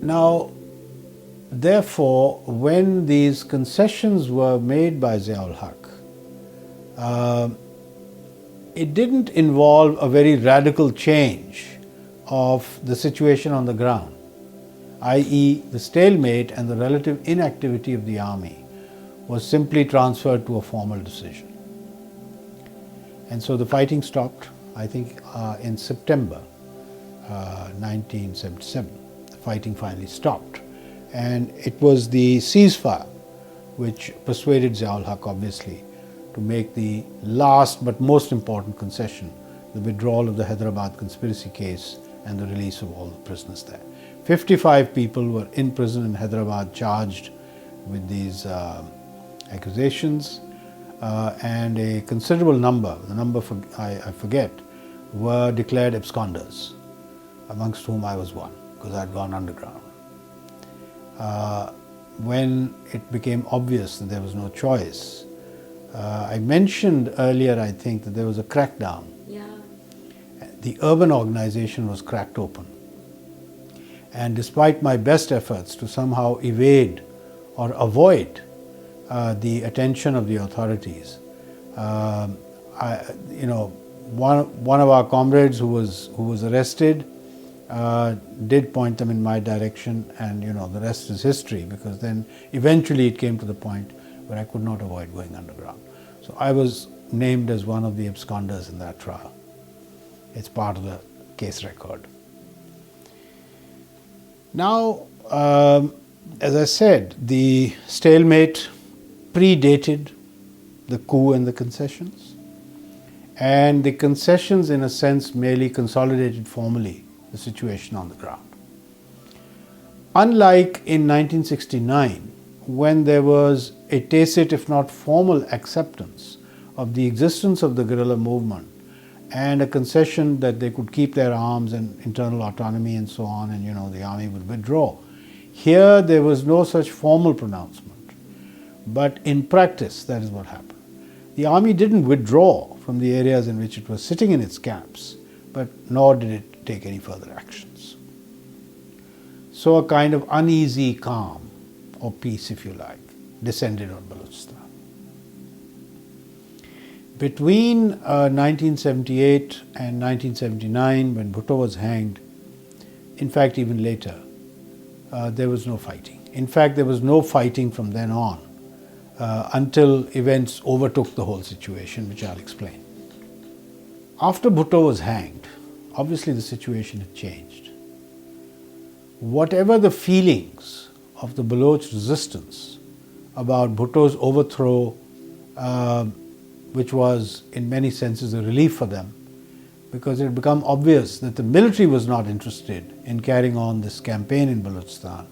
Now, therefore, when these concessions were made by Ziaul Haq, it didn't involve a very radical change of the situation on the ground, i.e. the stalemate and the relative inactivity of the army was simply transferred to a formal decision. And so the fighting stopped, I think, in September 1977. The fighting finally stopped. And it was the ceasefire which persuaded Ziaul Haq, obviously, to make the last but most important concession, the withdrawal of the Hyderabad conspiracy case and the release of all the prisoners there. 55 people were in prison in Hyderabad charged with these accusations, and a considerable number, the number I forget, were declared absconders, amongst whom I was one, because I had gone underground. When it became obvious that there was no choice, I mentioned earlier, I think, that there was a crackdown. Yeah. The urban organization was cracked open. And despite my best efforts to somehow evade or avoid the attention of the authorities, one of our comrades who was arrested did point them in my direction, and the rest is history, because then eventually it came to the point where I could not avoid going underground. So I was named as one of the absconders in that trial. It's part of the case record. Now, as I said, the stalemate predated the coup and the concessions, and the concessions, in a sense, merely consolidated formally the situation on the ground. Unlike in 1969, when there was a tacit, if not formal, acceptance of the existence of the guerrilla movement and a concession that they could keep their arms and internal autonomy and so on, and the army would withdraw. Here there was no such formal pronouncement, but in practice that is what happened. The army didn't withdraw from the areas in which it was sitting in its camps, but nor did it take any further actions. So a kind of uneasy calm, or peace if you like, descended on Balochistan. Between 1978 and 1979, when Bhutto was hanged, in fact even later, there was no fighting. In fact, there was no fighting from then on until events overtook the whole situation, which I'll explain. After Bhutto was hanged, obviously the situation had changed. Whatever the feelings of the Baloch resistance about Bhutto's overthrow, which was in many senses a relief for them, because it had become obvious that the military was not interested in carrying on this campaign in Balochistan.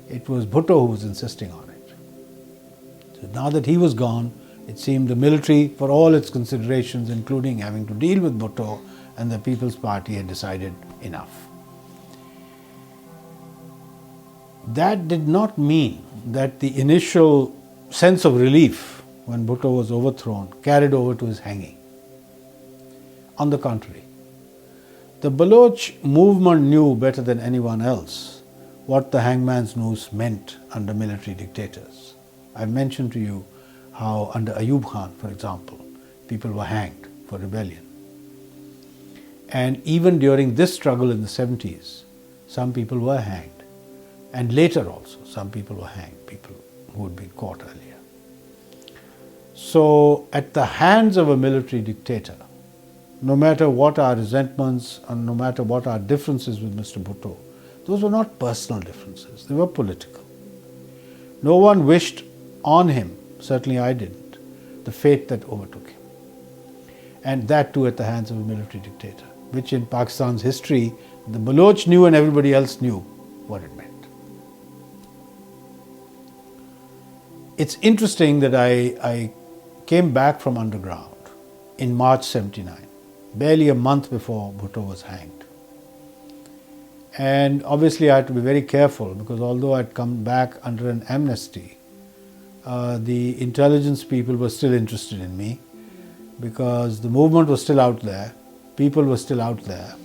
It was Bhutto who was insisting on it. So now that he was gone, it seemed the military, for all its considerations, including having to deal with Bhutto and the People's Party, had decided enough. That did not mean that the initial sense of relief when Bhutto was overthrown carried over to his hanging. On the contrary, the Baloch movement knew better than anyone else what the hangman's noose meant under military dictators. I've mentioned to you how under Ayub Khan, for example, people were hanged for rebellion. And even during this struggle in the 70s, some people were hanged. And later also, some people were hanged, people who had been caught earlier. So, at the hands of a military dictator, no matter what our resentments and no matter what our differences with Mr. Bhutto, those were not personal differences, they were political. No one wished on him, certainly I didn't, the fate that overtook him. And that too at the hands of a military dictator, which in Pakistan's history, the Baloch knew and everybody else knew what it meant. It's interesting that I came back from underground in March 79, barely a month before Bhutto was hanged. And obviously I had to be very careful, because although I'd come back under an amnesty, the intelligence people were still interested in me, because the movement was still out there, people were still out there,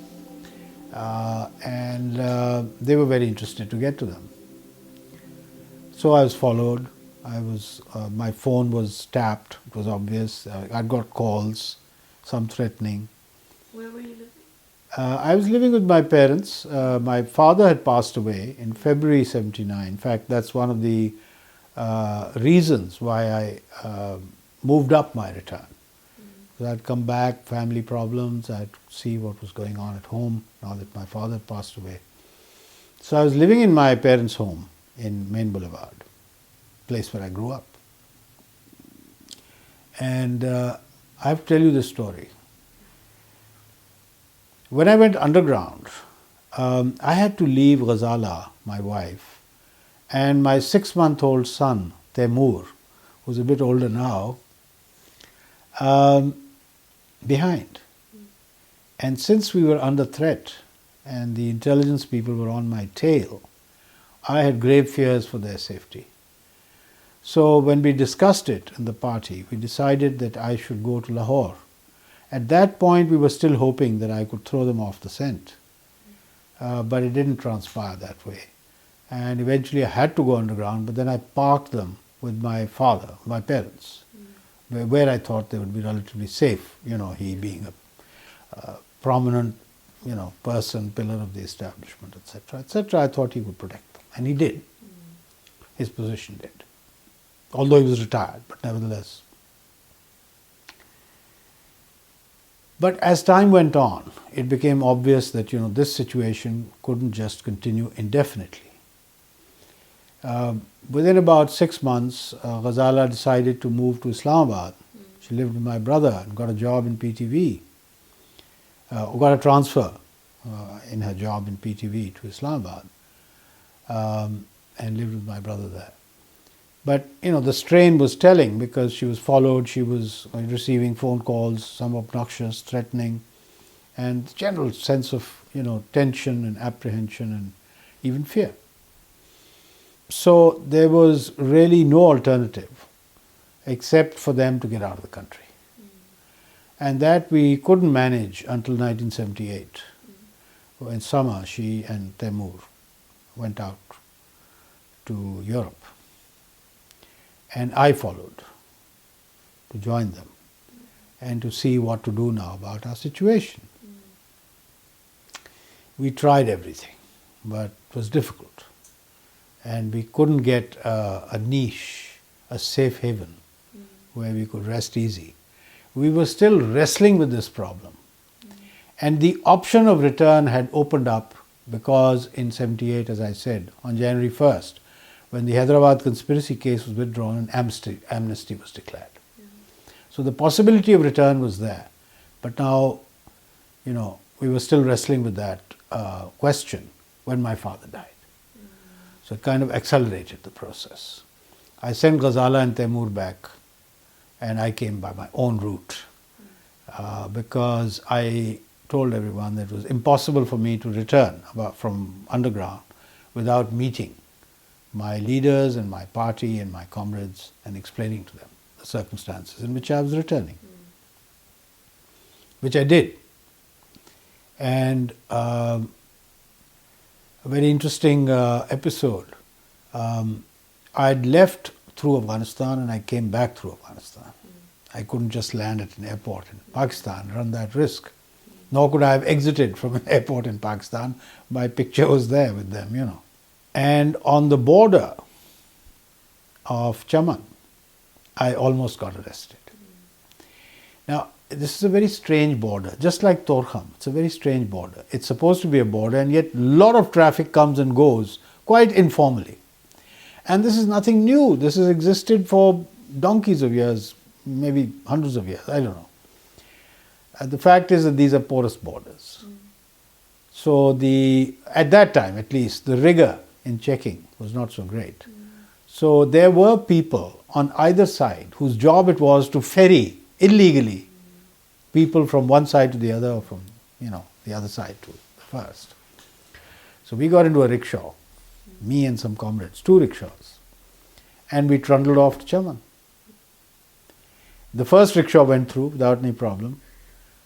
and they were very interested to get to them. So I was followed. My phone was tapped. It was obvious. I got calls, some threatening. Where were you living? I was living with my parents. My father had passed away in February '79. In fact, that's one of the reasons why I moved up my return. I'd come back, family problems, I'd see what was going on at home now that my father had passed away. So I was living in my parents' home in Main Boulevard, place where I grew up. And I have to tell you this story. When I went underground, I had to leave Ghazala, my wife, and my 6-month-old son, Taimur, who's a bit older now, behind. And since we were under threat and the intelligence people were on my tail, I had grave fears for their safety. So when we discussed it in the party, we decided that I should go to Lahore. At that point, we were still hoping that I could throw them off the scent. But it didn't transpire that way. And eventually I had to go underground, but then I parked them with my father, my parents, where I thought they would be relatively safe, he being a prominent, person, pillar of the establishment, etc., etc. I thought he would protect them, and he did. His position did. Although he was retired, but nevertheless. But as time went on, it became obvious that, this situation couldn't just continue indefinitely. Within about 6 months, Ghazala decided to move to Islamabad. She lived with my brother and got a job in PTV, got a transfer in her job in PTV to Islamabad, and lived with my brother there. But, the strain was telling because she was followed, she was receiving phone calls, some obnoxious, threatening, and general sense of, tension and apprehension and even fear. So there was really no alternative except for them to get out of the country. And that we couldn't manage until 1978. In summer, she and Taimur went out to Europe. And I followed to join them and to see what to do now about our situation. We tried everything, but it was difficult. And we couldn't get a niche, a safe haven where we could rest easy. We were still wrestling with this problem. And the option of return had opened up because in '78, as I said, on January 1st, when the Hyderabad conspiracy case was withdrawn and amnesty was declared. So the possibility of return was there. But now, we were still wrestling with that question when my father died. So it kind of accelerated the process. I sent Ghazala and Taimur back, and I came by my own route because I told everyone that it was impossible for me to return from underground without meeting my leaders and my party and my comrades and explaining to them the circumstances in which I was returning, which I did. And a very interesting episode. I'd left through Afghanistan and I came back through Afghanistan. I couldn't just land at an airport in Pakistan and run that risk. Nor could I have exited from an airport in Pakistan. My picture was there with them, And on the border of Chaman, I almost got arrested. Now, this is a very strange border, just like Torkham. It's a very strange border. It's supposed to be a border, and yet a lot of traffic comes and goes quite informally. And this is nothing new. This has existed for donkeys of years, maybe hundreds of years, I don't know. The fact is that these are porous borders. So at that time at least, the rigor in checking was not so great. So there were people on either side whose job it was to ferry illegally people from one side to the other, or from the other side to the first. So we got into a rickshaw, me and some comrades, 2 rickshaws, and we trundled off to Chaman. The first rickshaw went through without any problem.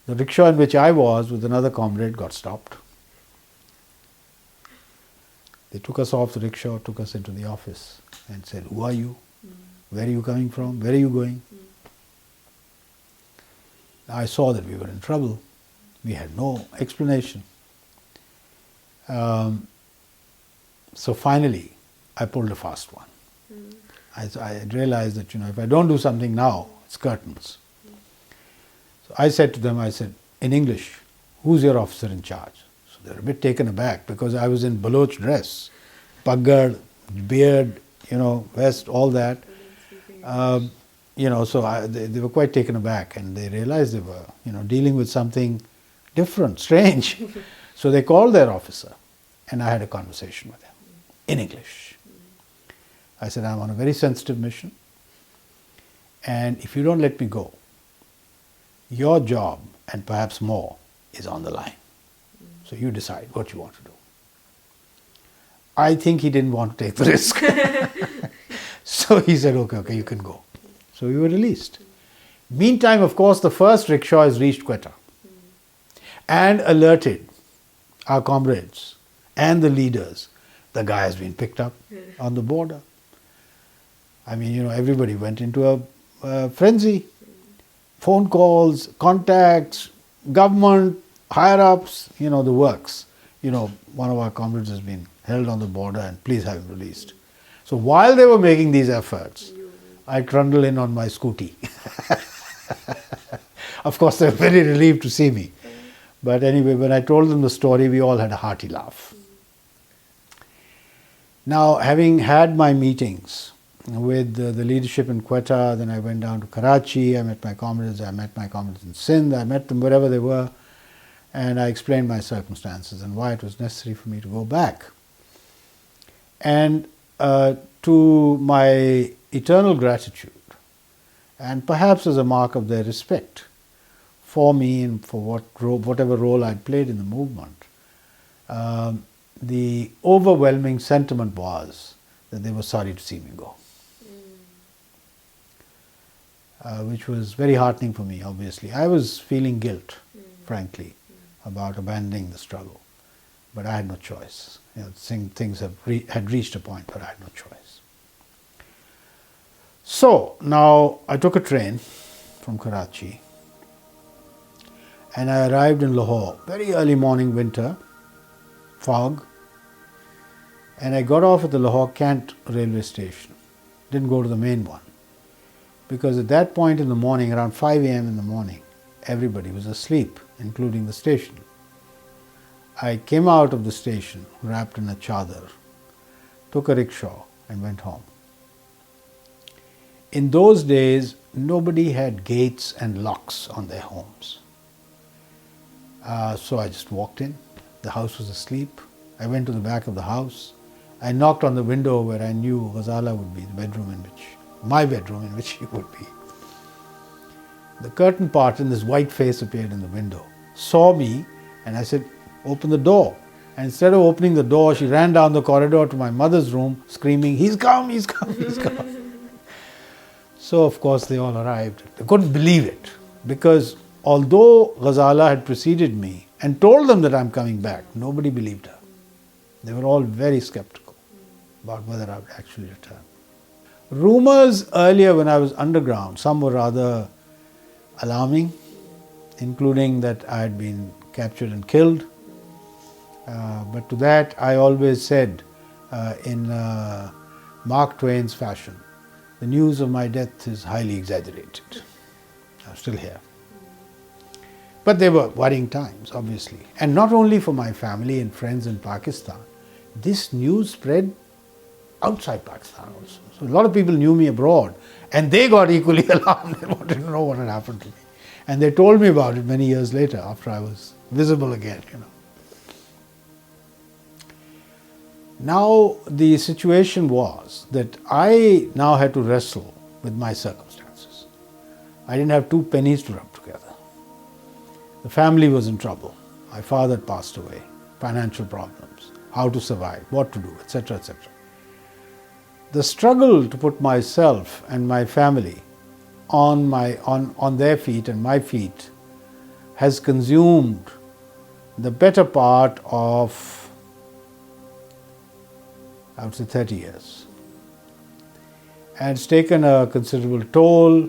The rickshaw in which I was with another comrade got stopped. They took us off the rickshaw, took us into the office and said, "Who are you? Where are you coming from? Where are you going?" I saw that we were in trouble. We had no explanation. So finally, I pulled a fast one. I realized that, if I don't do something now, it's curtains. So I said to them, in English, "Who's your officer in charge?" So they were a bit taken aback because I was in Baloch dress, paggad, beard, vest, all that. So they were quite taken aback, and they realized they were, dealing with something different, strange. So they called their officer, and I had a conversation with him in English. I said, "I'm on a very sensitive mission, and if you don't let me go, your job, and perhaps more, is on the line. So you decide what you want to do." I think he didn't want to take the risk. So he said, okay, you can go. So we were released. Meantime, of course, the first rickshaw has reached Quetta and alerted our comrades and the leaders. The guy has been picked up on the border. I mean, everybody went into a frenzy. Phone calls, contacts, government, higher-ups, the works. One of our comrades has been held on the border and please have him released. So while they were making these efforts, I trundled in on my scooty. Of course, they were very relieved to see me. But anyway, when I told them the story, we all had a hearty laugh. Now, having had my meetings with the leadership in Quetta, then I went down to Karachi, I met my comrades in Sindh, I met them wherever they were, and I explained my circumstances and why it was necessary for me to go back. And to my eternal gratitude, and perhaps as a mark of their respect for me and for whatever role I'd played in the movement, the overwhelming sentiment was that they were sorry to see me go. Which was very heartening for me, obviously. I was feeling guilt, frankly, about abandoning the struggle. But I had no choice. Things had reached a point where I had no choice. So, now I took a train from Karachi and I arrived in Lahore, very early morning, winter, fog, and I got off at the Lahore Cant railway station. Didn't go to the main one, because at that point in the morning, around 5 a.m. in the morning, everybody was asleep, including the station. I came out of the station wrapped in a chadar, took a rickshaw and went home. In those days, nobody had gates and locks on their homes. So I just walked in. The house was asleep. I went to the back of the house. I knocked on the window where I knew Ghazala would be, my bedroom in which she would be. The curtain parted and this white face appeared in the window, saw me, and I said, "Open the door." And instead of opening the door, she ran down the corridor to my mother's room, screaming, "He's come, he's come, he's come." So, of course, they all arrived. They couldn't believe it, because although Ghazala had preceded me and told them that I'm coming back, nobody believed her. They were all very skeptical about whether I would actually return. Rumors earlier when I was underground, some were rather alarming, including that I had been captured and killed. But to that I always said, in Mark Twain's fashion, the news of my death is highly exaggerated. I'm still here. But they were worrying times, obviously. And not only for my family and friends in Pakistan, this news spread outside Pakistan also. So a lot of people knew me abroad, and they got equally alarmed and wanted to know what had happened to me. And they told me about it many years later, after I was visible again, Now the situation was that I now had to wrestle with my circumstances. I didn't have 2 pennies to rub together. The family was in trouble. My father had passed away, financial problems, how to survive, what to do, etc., etc. The struggle to put myself and my family on their feet and my feet has consumed the better part of I would say 30 years. And it's taken a considerable toll,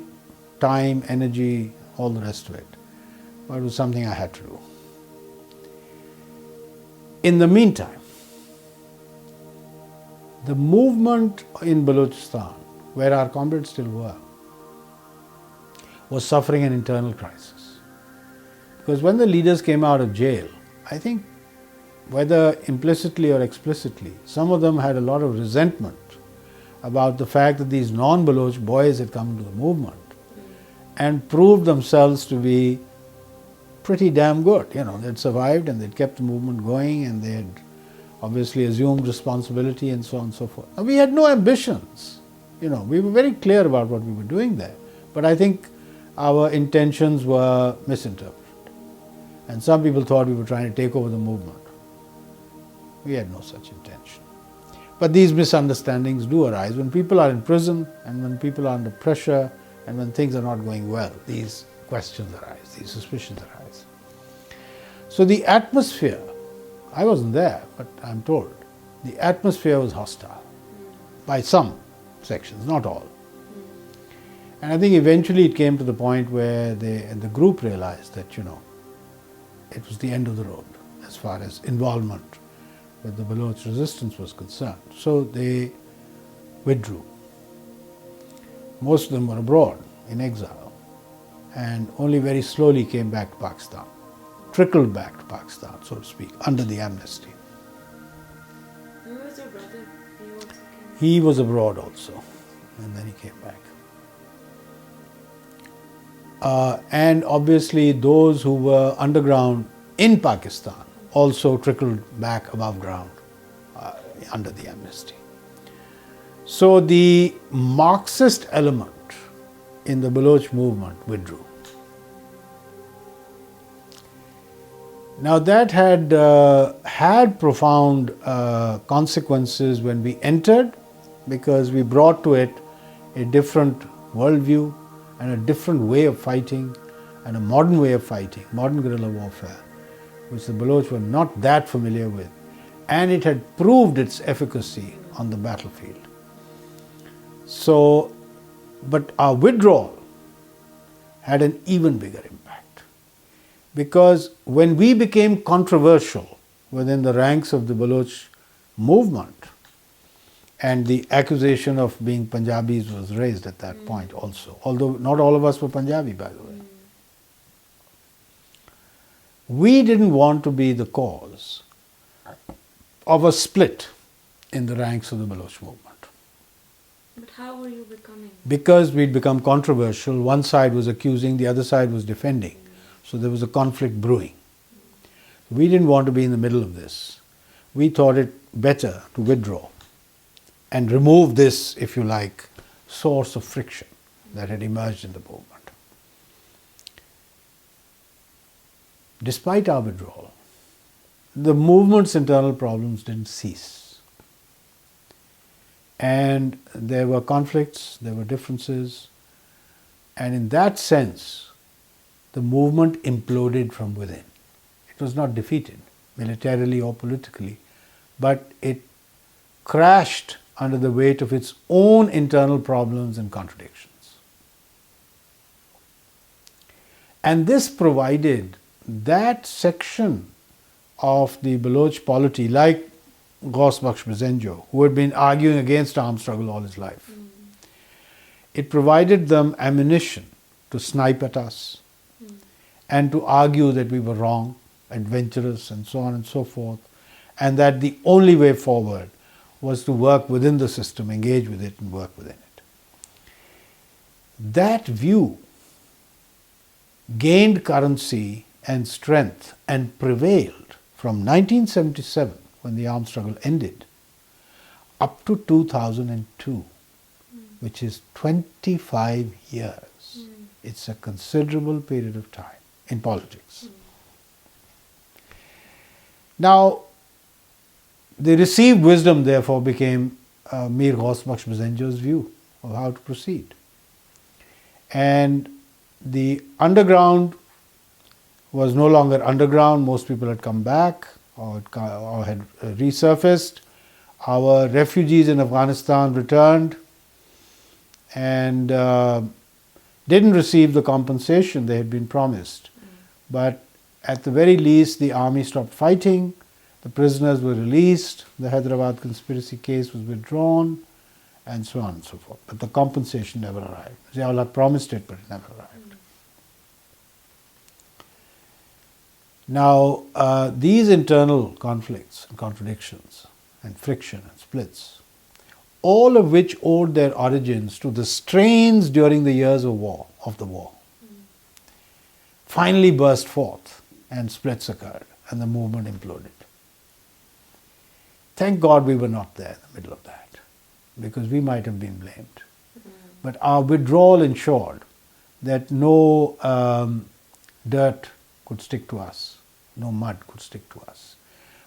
time, energy, all the rest of it. But it was something I had to do. In the meantime, the movement in Balochistan, where our comrades still were, was suffering an internal crisis. Because when the leaders came out of jail, I think, whether implicitly or explicitly, some of them had a lot of resentment about the fact that these non-Baloch boys had come into the movement and proved themselves to be pretty damn good. They'd survived and they'd kept the movement going and they had obviously assumed responsibility and so on and so forth. Now, we had no ambitions. We were very clear about what we were doing there. But I think our intentions were misinterpreted. And some people thought we were trying to take over the movement. We had no such intention. But these misunderstandings do arise when people are in prison and when people are under pressure and when things are not going well. These questions arise, these suspicions arise. So the atmosphere, I wasn't there, but I'm told, the atmosphere was hostile by some sections, not all. And I think eventually it came to the point where the group realized that, it was the end of the road as far as involvement with the Baloch resistance was concerned. So they withdrew. Most of them were abroad in exile and only very slowly came back to Pakistan, trickled back to Pakistan, so to speak, under the amnesty. Where was your brother? He was abroad also, and then he came back. And obviously those who were underground in Pakistan also trickled back above ground under the amnesty. So the Marxist element in the Baloch movement withdrew. Now that had profound consequences when we entered, because we brought to it a different worldview and a different way of fighting and a modern way of fighting, modern guerrilla warfare, which the Baloch were not that familiar with, and it had proved its efficacy on the battlefield. So, but our withdrawal had an even bigger impact, because when we became controversial within the ranks of the Baloch movement, and the accusation of being Punjabis was raised at that point also, although not all of us were Punjabi, by the way. We didn't want to be the cause of a split in the ranks of the Baloch movement. But how were you becoming? Because we'd become controversial, one side was accusing, the other side was defending. So there was a conflict brewing. We didn't want to be in the middle of this. We thought it better to withdraw and remove this, if you like, source of friction that had emerged in the movement. Despite our withdrawal, the movement's internal problems didn't cease. And there were conflicts, there were differences, and in that sense, the movement imploded from within. It was not defeated, militarily or politically, but it crashed under the weight of its own internal problems and contradictions. And this provided that section of the Baloch polity, like Ghaus Bakhsh Bizenjo, who had been arguing against armed struggle all his life, it provided them ammunition to snipe at us and to argue that we were wrong, adventurous, and so on and so forth, and that the only way forward was to work within the system, engage with it, and work within it. That view gained currency and strength and prevailed from 1977, when the armed struggle ended, up to 2002, which is 25 years. It's a considerable period of time in politics. Now, the received wisdom, therefore, became Mir Ghaus Bakhsh Bizenjo's view of how to proceed. And the underground was no longer underground. Most people had come back or had resurfaced. Our refugees in Afghanistan returned and didn't receive the compensation they had been promised. But at the very least, the army stopped fighting, the prisoners were released, the Hyderabad conspiracy case was withdrawn, and so on and so forth. But the compensation never arrived. Ziaullah promised it, but it never arrived. Now, these internal conflicts and contradictions and friction and splits, all of which owed their origins to the strains during the years of the war, finally burst forth and splits occurred and the movement imploded. Thank God we were not there in the middle of that, because we might have been blamed. But our withdrawal ensured that no dirt could stick to us, no mud could stick to us.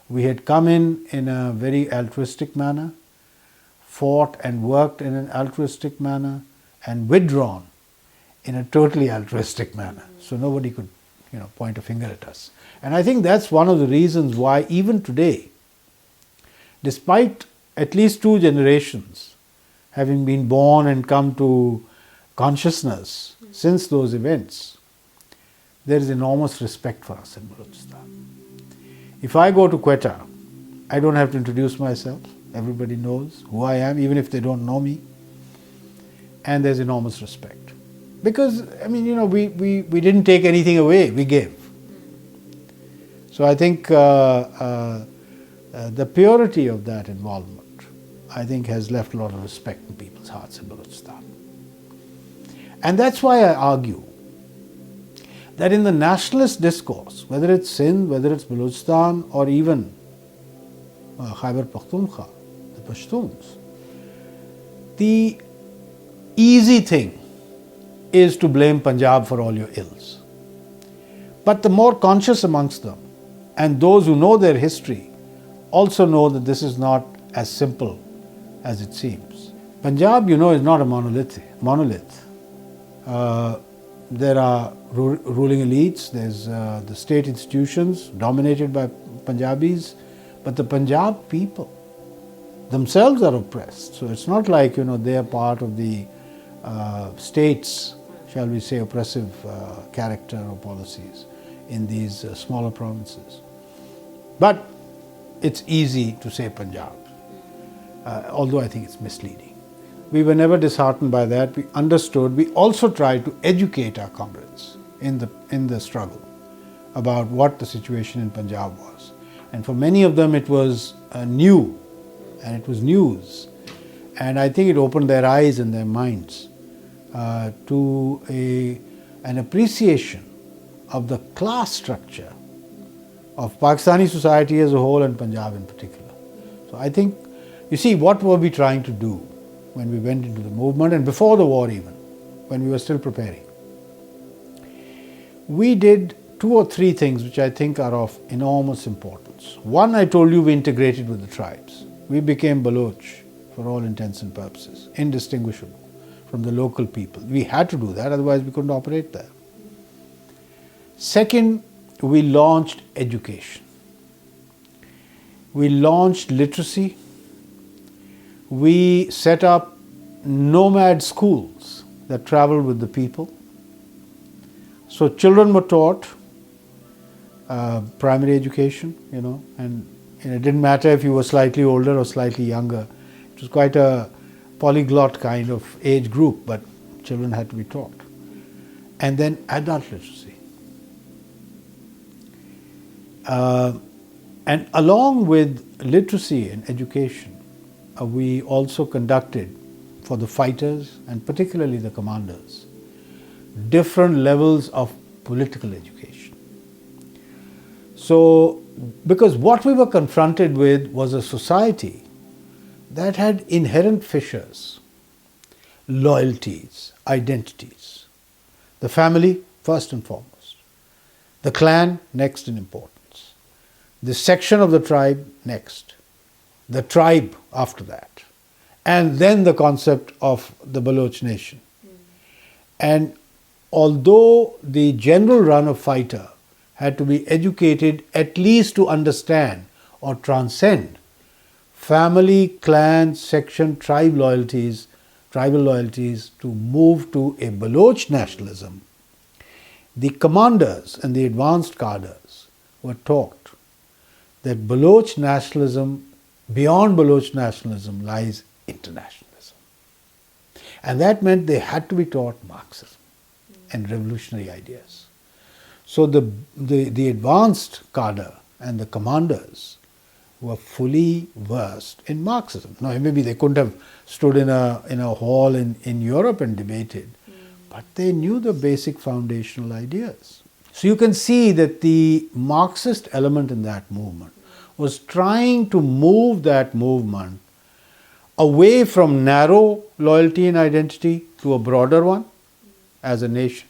We had come in a very altruistic manner, fought and worked in an altruistic manner, and withdrawn in a totally altruistic manner. So nobody could, point a finger at us. And I think that's one of the reasons why even today, despite at least 2 generations having been born and come to consciousness since those events, there is enormous respect for us in Balochistan. If I go to Quetta, I don't have to introduce myself. Everybody knows who I am, even if they don't know me. And there's enormous respect. Because, we didn't take anything away, we gave. So I think the purity of that involvement, I think, has left a lot of respect in people's hearts in Balochistan. And that's why I argue that in the nationalist discourse, whether it's Sindh, whether it's Balochistan, or even Khyber Pakhtunkhwa, the Pashtuns, the easy thing is to blame Punjab for all your ills. But the more conscious amongst them, and those who know their history, also know that this is not as simple as it seems. Punjab, is not a monolith. There are ruling elites, there's the state institutions dominated by Punjabis, but the Punjab people themselves are oppressed. So it's not like, they are part of the state's, shall we say, oppressive character or policies in these smaller provinces. But it's easy to say Punjab, although I think it's misleading. We were never disheartened by that. We understood. We also tried to educate our comrades in the struggle about what the situation in Punjab was. And for many of them it was new and it was news. And I think it opened their eyes and their minds to an appreciation of the class structure of Pakistani society as a whole and Punjab in particular. So I think, what were we trying to do when we went into the movement, and before the war even, when we were still preparing? We did 2 or 3 things which I think are of enormous importance. One, I told you, we integrated with the tribes. We became Baloch for all intents and purposes, indistinguishable from the local people. We had to do that, otherwise we couldn't operate there. Second, we launched education. We launched literacy. We set up nomad schools that traveled with the people. So children were taught primary education, and it didn't matter if you were slightly older or slightly younger. It was quite a polyglot kind of age group, but children had to be taught. And then adult literacy. And along with literacy and education, we also conducted for the fighters and particularly the commanders different levels of political education. So, because what we were confronted with was a society that had inherent fissures, loyalties, identities. The family, first and foremost. The clan, next in importance. The section of the tribe, next. The tribe after that. And then the concept of the Baloch nation. And although the general run of fighter had to be educated at least to understand or transcend family, clan, section, tribal loyalties to move to a Baloch nationalism, the commanders and the advanced cadres were taught that Baloch nationalism, beyond Baloch nationalism, lies internationalism. And that meant they had to be taught Marxism and revolutionary ideas. So the advanced cadre and the commanders were fully versed in Marxism. Now, maybe they couldn't have stood in a hall in Europe and debated, but they knew the basic foundational ideas. So you can see that the Marxist element in that movement was trying to move that movement away from narrow loyalty and identity to a broader one as a nation,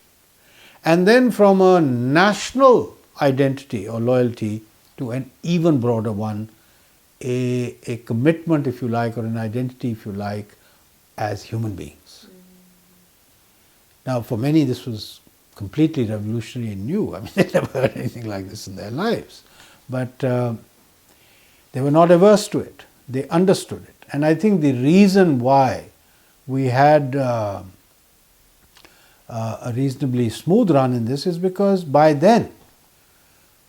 and then from a national identity or loyalty to an even broader one, a commitment, if you like, or an identity, if you like, as human beings. Now, for many, this was completely revolutionary and new. I mean, they never heard anything like this in their lives. But they were not averse to it. They understood it. And I think the reason why we had a reasonably smooth run in this is because by then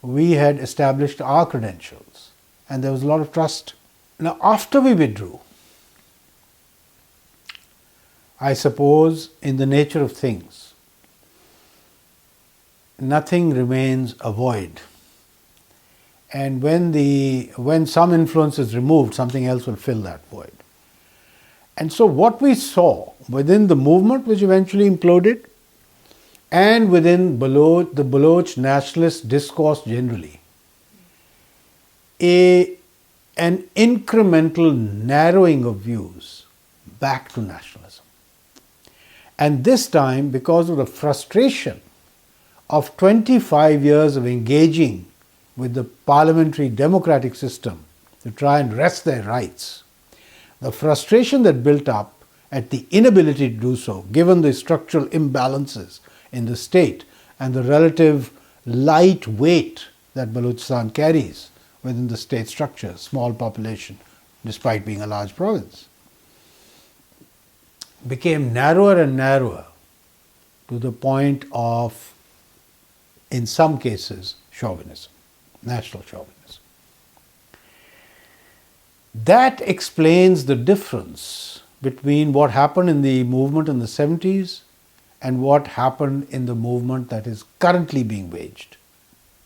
we had established our credentials and there was a lot of trust. Now, after we withdrew, I suppose in the nature of things, nothing remains a void. And when some influence is removed, something else will fill that void. And so what we saw within the movement which eventually imploded and within the Baloch nationalist discourse generally, an incremental narrowing of views back to nationalism. And this time, because of the frustration of 25 years of engaging with the parliamentary democratic system to try and wrest their rights, the frustration that built up at the inability to do so, given the structural imbalances in the state and the relative light weight that Balochistan carries within the state structure, small population, despite being a large province, became narrower and narrower to the point of, in some cases, chauvinism, national chauvinism. That explains the difference between what happened in the movement in the 70s and what happened in the movement that is currently being waged,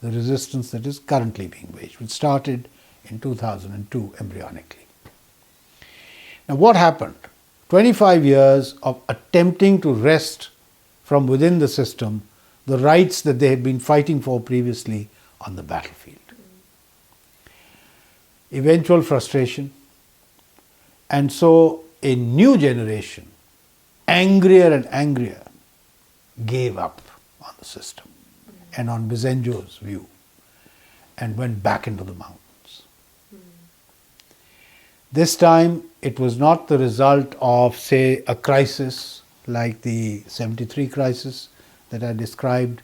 the resistance that is currently being waged, which started in 2002 embryonically. Now, what happened? 25 years of attempting to wrest from within the system the rights that they had been fighting for previously on the battlefield. Eventual frustration, and so a new generation, angrier and angrier, gave up on the system and on Bizenjo's view and went back into the mountains. This time it was not the result of, say, a crisis like the 73 crisis that I described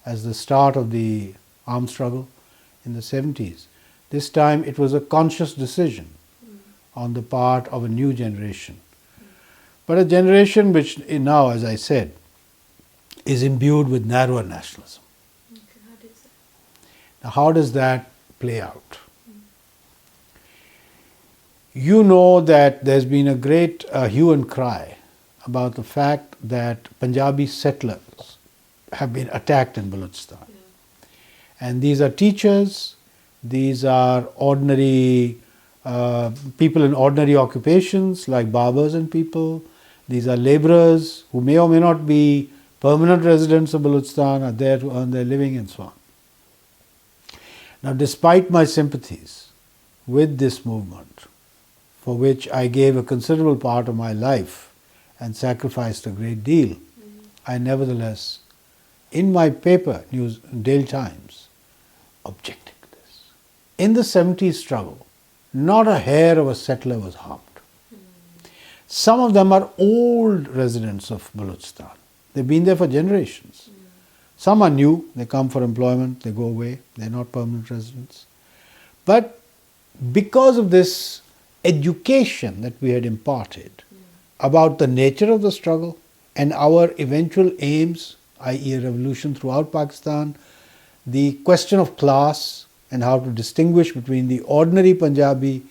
as the start of the armed struggle in the 70s. This time it was a conscious decision on the part of a new generation. But a generation which now, as I said, is imbued with narrower nationalism. Okay, Now, how does that play out? You know that there's been a great hue and cry about the fact that Punjabi settlers have been attacked in Balochistan. Yeah. And these are teachers, these are ordinary people in ordinary occupations like barbers and people, these are labourers who may or may not be permanent residents of Balochistan, are there to earn their living and so on. Now, despite my sympathies with this movement, for which I gave a considerable part of my life and sacrificed a great deal, I nevertheless, in my paper, Daily Times, objected to this. In the 70s struggle, not a hair of a settler was harmed. Some of them are old residents of Balochistan. They've been there for generations. Some are new, they come for employment, they go away, they're not permanent residents. But because of this education that we had imparted about the nature of the struggle and our eventual aims, i.e. a revolution throughout Pakistan, the question of class and how to distinguish between the ordinary Punjabi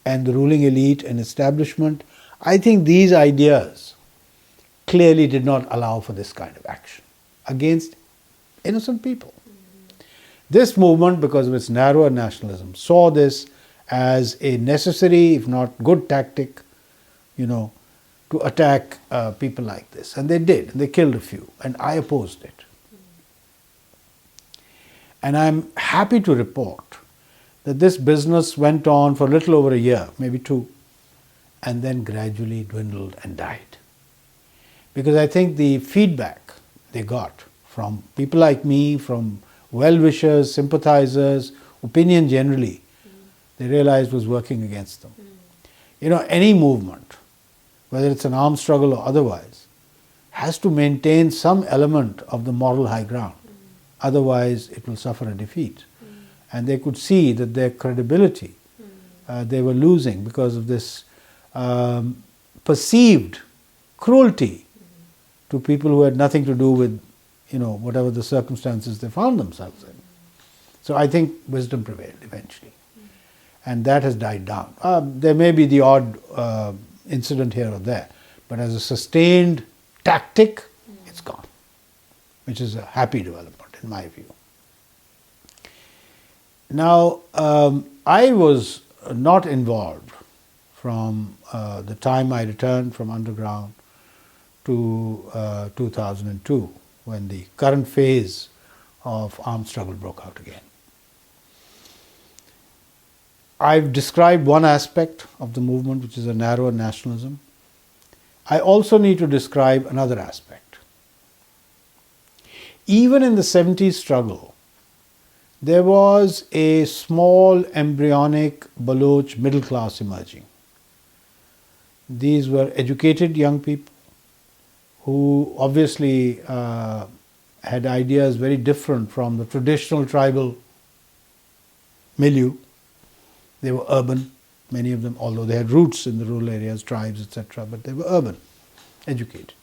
and the ruling elite and establishment, I think these ideas clearly did not allow for this kind of action against innocent people. This movement, because of its narrower nationalism, saw this as a necessary, if not good tactic, to attack people like this. And they did. They killed a few. And I opposed it. And I'm happy to report that this business went on for a little over a year, maybe two, and then gradually dwindled and died. Because I think the feedback they got from people like me, from well-wishers, sympathizers, opinion generally, they realized was working against them. Any movement, whether it's an armed struggle or otherwise, has to maintain some element of the moral high ground. Otherwise, it will suffer a defeat. And they could see that their credibility, they were losing because of this perceived cruelty to people who had nothing to do with, whatever the circumstances they found themselves in. So I think wisdom prevailed eventually. And that has died down. There may be the odd incident here or there, but as a sustained tactic, it's gone, which is a happy development in my view. Now, I was not involved from the time I returned from underground to 2002, when the current phase of armed struggle broke out again. I've described one aspect of the movement, which is a narrower nationalism. I also need to describe another aspect. Even in the 70s struggle, there was a small embryonic Baloch middle class emerging. These were educated young people who obviously had ideas very different from the traditional tribal milieu. They were urban, many of them, although they had roots in the rural areas, tribes, etc., but they were urban, educated.